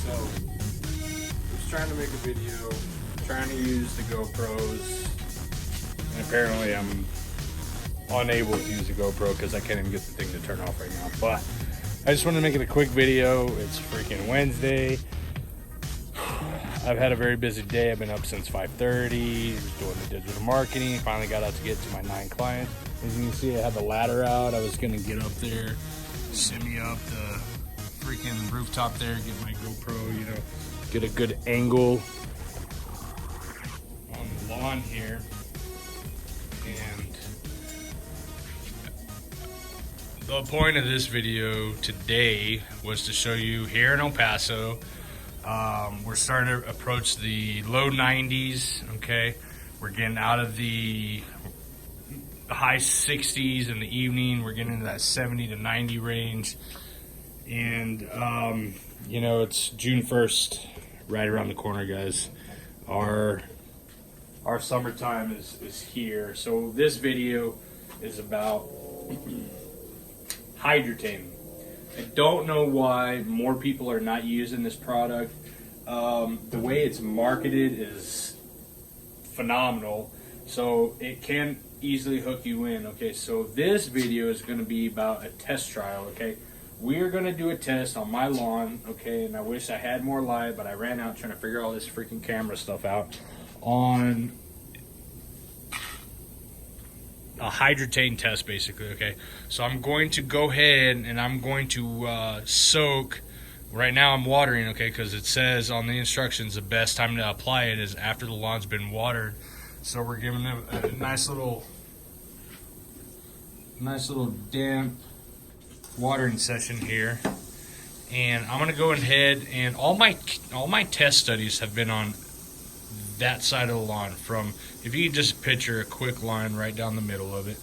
So, I was trying to make a video, trying to use the GoPros, and apparently I'm unable to use the GoPro because I can't even get the thing to turn off right now. But I just wanted to make it a quick video. It's freaking Wednesday. I've had a very busy day. I've been up since 5:30, doing the digital marketing. Finally got out to get to my 9 clients. As you can see, I had the ladder out. I was gonna get up there, shimmy up the freaking rooftop there, get my GoPro, you know, get a good angle on the lawn here. And the point of this video today was to show you here in El Paso, we're starting to approach the low 90s, okay? We're getting out of the high 60s in the evening. We're getting into that 70 to 90 range. And, you know, it's June 1st, right around the corner, guys. Our summertime is here. So this video is about Hydretain. I don't know why more people are not using this product. The way it's marketed is phenomenal, so it can easily hook you in. Okay, so this video is going to be about a test trial. Okay, we are going to do a test on my lawn. Okay, and I wish I had more light, but I ran out trying to figure all this freaking camera stuff out on a Hydretain test, basically. Okay, so I'm going to go ahead and I'm going to soak. Right now I'm watering, okay, because it says on the instructions the best time to apply it is after the lawn's been watered. So we're giving them a nice little damp watering session here. And I'm gonna go ahead, and all my test studies have been on that side of the lawn. From, if you just picture a quick line right down the middle of it,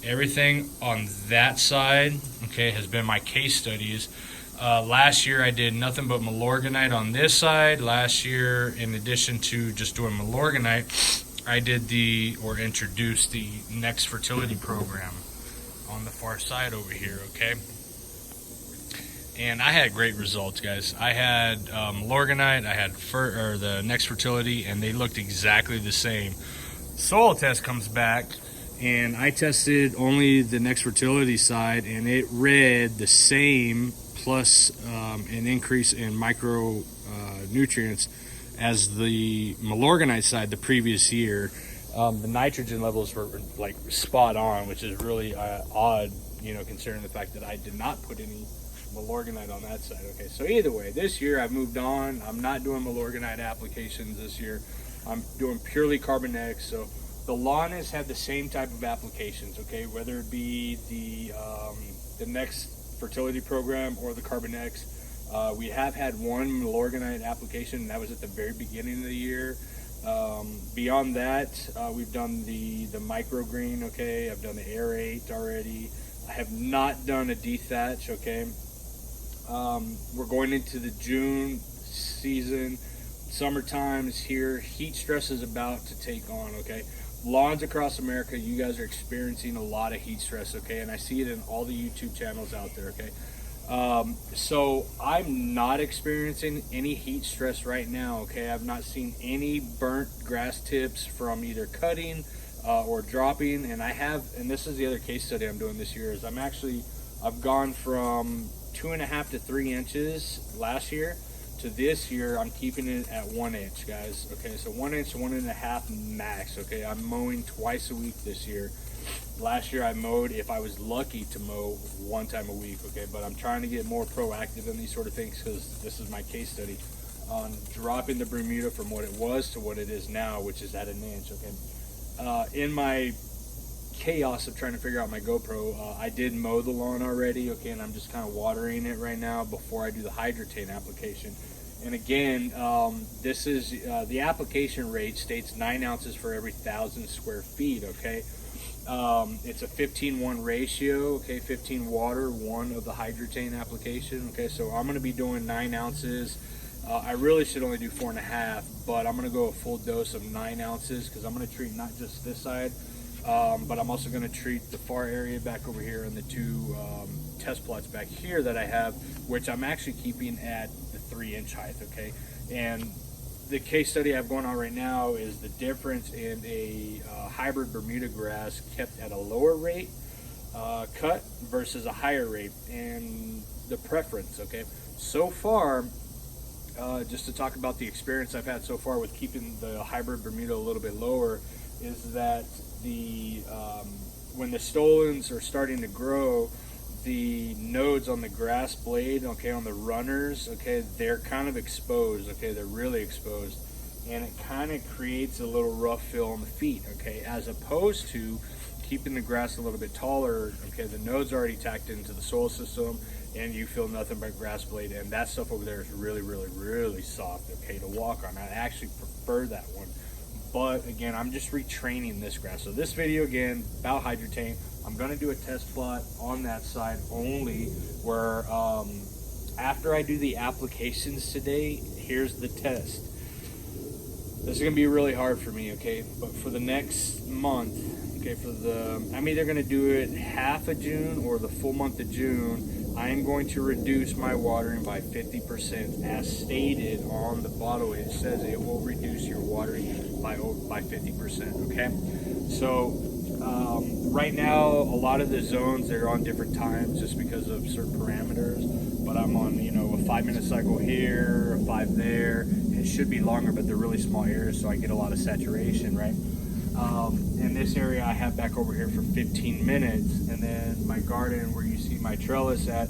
everything on that side, okay, has been my case studies. Last year I did nothing but Milorganite on this side. Last year, in addition to just doing Milorganite, I did introduced the Next Fertility program on the far side over here, okay? And I had great results, guys. I had Milorganite, I had the Next Fertility, and they looked exactly the same. Soil test comes back, and I tested only the Next Fertility side, and it read the same, plus an increase in micro nutrients as the Milorganite side the previous year. The nitrogen levels were like spot on, which is really odd, you know, considering the fact that I did not put any Milorganite on that side. Okay, so either way, this year I've moved on. I'm not doing Milorganite applications this year. I'm doing purely Carbon X. So the lawn has had the same type of applications, okay, whether it be the Next Fertility program or the Carbon X. We have had one Milorganite application, and that was at the very beginning of the year. Beyond that, we've done the microgreen, okay. I've done the aerate already. I have not done a dethatch, okay. We're going into the June season. Summertime is here. Heat stress is about to take on, okay. Lawns across America, you guys are experiencing a lot of heat stress, okay, and I see it in all the YouTube channels out there, okay. So I'm not experiencing any heat stress right now, okay. I've not seen any burnt grass tips from either cutting or dropping, and this is the other case study I'm doing this year, is I've gone from 2.5 to 3 inches last year to this year. I'm keeping it at 1 inch, guys. Okay, so 1 inch, 1.5 max. Okay, I'm mowing twice a week this year. Last year I mowed, if I was lucky, to mow 1 time a week. Okay, but I'm trying to get more proactive in these sort of things, because this is my case study on dropping the Bermuda from what it was to what it is now, which is at 1 inch. Okay, in my chaos of trying to figure out my GoPro, I did mow the lawn already, okay, and I'm just kind of watering it right now before I do the Hydretain application. And again, this is the application rate states 9 ounces for every 1,000 square feet, okay. It's a 15:1 ratio, okay, 15 water, 1 of the Hydretain application, okay. So I'm going to be doing 9 ounces. I really should only do 4.5, but I'm going to go a full dose of 9 ounces, because I'm going to treat not just this side, but I'm also going to treat the far area back over here and the 2 test plots back here that I have, which I'm actually keeping at the 3-inch height, okay? And the case study I have going on right now is the difference in a hybrid Bermuda grass kept at a lower rate cut versus a higher rate, and the preference, okay? So far, just to talk about the experience I've had so far with keeping the hybrid Bermuda a little bit lower, is that the when the stolons are starting to grow, the nodes on the grass blade, okay, on the runners, okay, they're kind of exposed, okay, they're really exposed, and it kind of creates a little rough feel on the feet, okay, as opposed to keeping the grass a little bit taller, okay, the nodes are already tacked into the soil system, and you feel nothing but grass blade, and that stuff over there is really, really, really soft, okay, to walk on. I actually prefer that one. But again, I'm just retraining this grass. So this video again about Hydretain, I'm gonna do a test plot on that side only, where after I do the applications today, here's the test. This is gonna be really hard for me, okay? But for the next month, okay, I'm either gonna do it half of June or the full month of June. I am going to reduce my watering by 50%, as stated on the bottle. It says it will reduce your watering by 50%, okay? So right now, a lot of the zones, they're on different times just because of certain parameters, but I'm on, you know, a 5-minute cycle here, a 5 there. It should be longer, but they're really small areas, so I get a lot of saturation, right? In this area I have back over here for 15 minutes, and then my garden where you see my trellis at,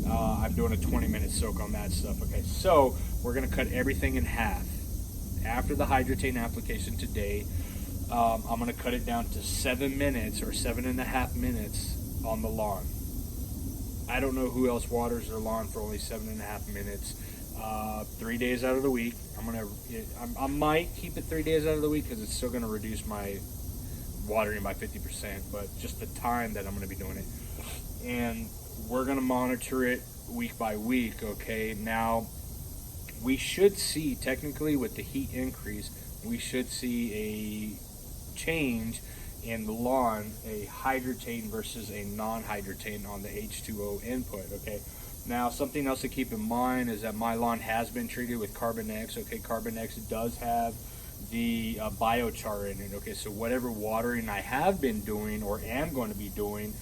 I'm doing a 20-minute soak on that stuff, okay? So we're gonna cut everything in half. After the Hydretain application today, I'm gonna cut it down to 7 minutes or 7.5 minutes on the lawn. I don't know who else waters their lawn for only 7.5 minutes. 3 days out of the week. I might keep it 3 days out of the week because it's still going to reduce my watering by 50%, but just the time that I'm going to be doing it. And we're going to monitor it week by week, okay? Now, we should see, technically with the heat increase, we should see a change in the lawn, a Hydretain versus a non-Hydretain on the H2O input, okay? Now, something else to keep in mind is that my lawn has been treated with Carbon X. Okay, Carbon X does have the biochar in it. Okay, so whatever watering I have been doing or am going to be doing,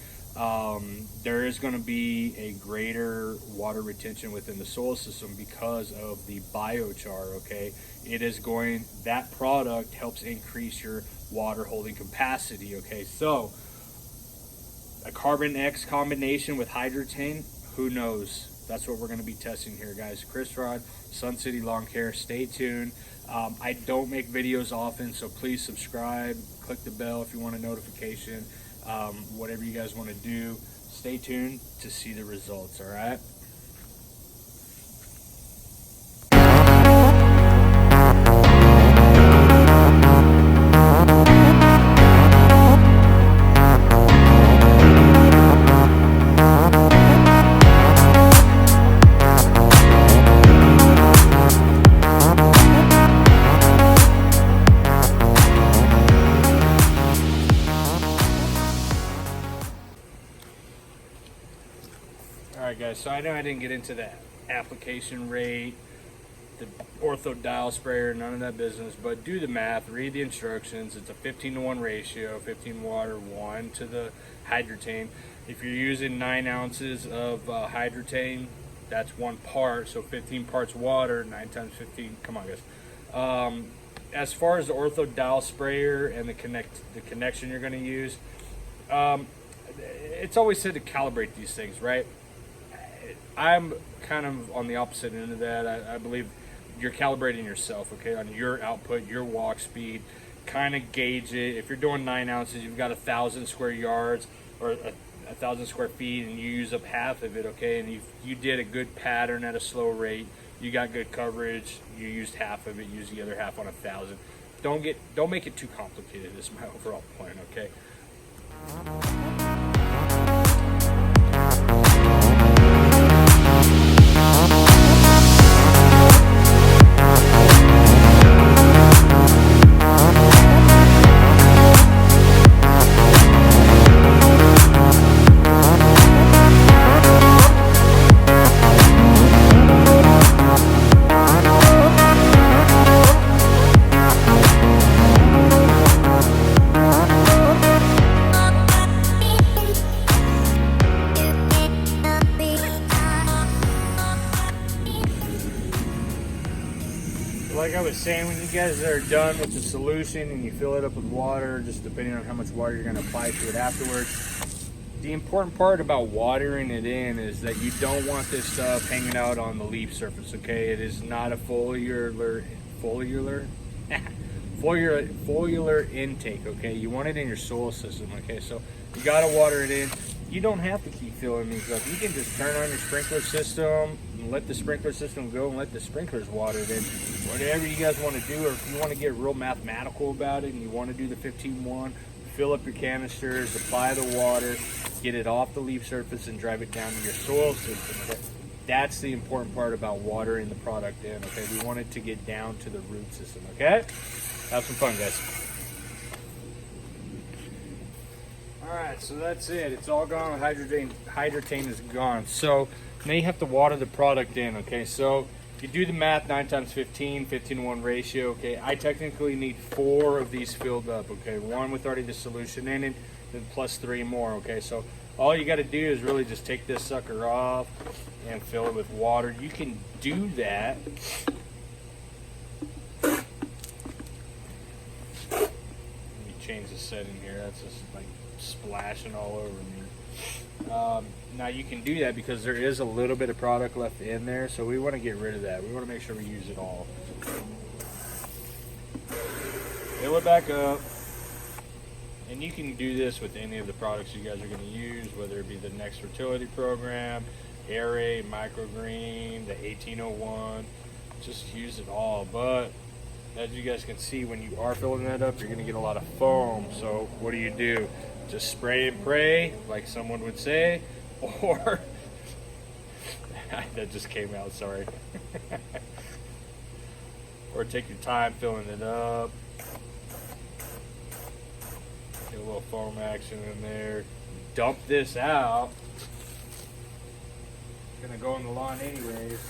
there is going to be a greater water retention within the soil system because of the biochar. Okay, that product helps increase your water holding capacity. Okay, so a Carbon X combination with Hydretain, who knows? That's what we're going to be testing here, guys. Chris Rod, Sun City Lawn Care. Stay tuned. I don't make videos often, so please subscribe. Click the bell if you want a notification. Whatever you guys want to do. Stay tuned to see the results, all right? Alright guys, so I know I didn't get into that application rate, the ortho-dial sprayer, none of that business, but do the math, read the instructions. It's a 15-to-1 ratio, 15 water, 1 to the Hydretain. If you're using 9 ounces of Hydretain, that's 1 part, so 15 parts water, 9 times 15, come on guys. As far as the ortho-dial sprayer and the connection you're going to use, it's always said to calibrate these things, right? I'm kind of on the opposite end of that. I believe you're calibrating yourself, okay, on your output, your walk speed. Kind of gauge it. If you're doing 9 ounces, you've got 1,000 square yards or 1,000 square feet, and you use up half of it, okay, and you did a good pattern at a slow rate, you got good coverage, you used half of it, use the other half on 1,000. Don't make it too complicated. This is my overall point, okay? was saying, when you guys are done with the solution and you fill it up with water, just depending on how much water you're going to apply to it afterwards, the important part about watering it in is that you don't want this stuff hanging out on the leaf surface, okay? It is not a foliar intake, okay? You want it in your soil system, okay? So you got to water it in. You don't have to keep filling these up. You can just turn on your sprinkler system and let the sprinkler system go and let the sprinklers water it in. Whatever you guys want to do, or if you want to get real mathematical about it and you want to do the 15-1, fill up your canisters, apply the water, get it off the leaf surface and drive it down to your soil system. Okay? That's the important part about watering the product in, okay? We want it to get down to the root system, okay? Have some fun, guys. All right, so that's it. It's all gone. Hydretain is gone. So now you have to water the product in, okay? So if you do the math, 9 times 15, 15-1 ratio, okay? I technically need 4 of these filled up, okay? 1 with already the solution in it, then plus 3 more, okay? So all you got to do is really just take this sucker off and fill it with water. You can do that. Let me change the setting here. That's just like splashing all over me. Now you can do that because there is a little bit of product left in there, so we want to get rid of that. We want to make sure we use it all. Fill it back up. And you can do this with any of the products you guys are going to use, whether it be the Next Fertility Program, Aerate, Microgreen, the 1801. Just use it all. But as you guys can see, when you are filling that up, you're going to get a lot of foam. So what do? Just spray and pray, like someone would say, or that just came out, sorry. Or take your time filling it up. Get a little foam action in there. Dump this out. It's gonna go in the lawn anyways.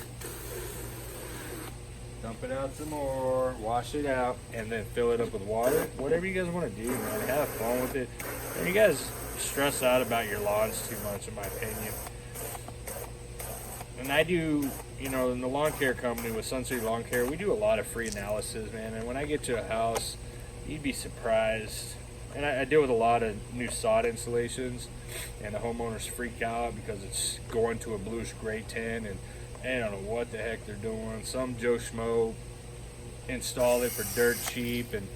Dump it out some more, wash it out, and then fill it up with water. Whatever you guys want to do, man. Have fun with it. And you guys stress out about your lawns too much, in my opinion. And I do, you know, in the lawn care company with Sun City Lawn Care, we do a lot of free analysis, man. And when I get to a house, you'd be surprised. And I deal with a lot of new sod installations, and the homeowners freak out because it's going to a bluish gray tint, and I don't know what the heck they're doing. Some Joe Schmo installed it for dirt cheap, and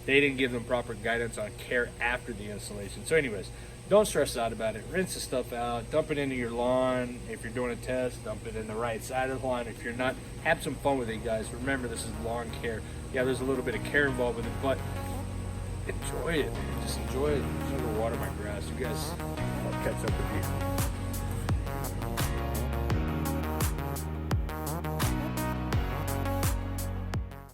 they didn't give them proper guidance on care after the installation. So anyways, don't stress out about it. Rinse the stuff out. Dump it into your lawn. If you're doing a test, dump it in the right side of the lawn. If you're not, have some fun with it, guys. Remember, this is lawn care. Yeah, there's a little bit of care involved with it, but enjoy it, man. Just enjoy it. I'm gonna go water my grass. You guys, I'll catch up with you.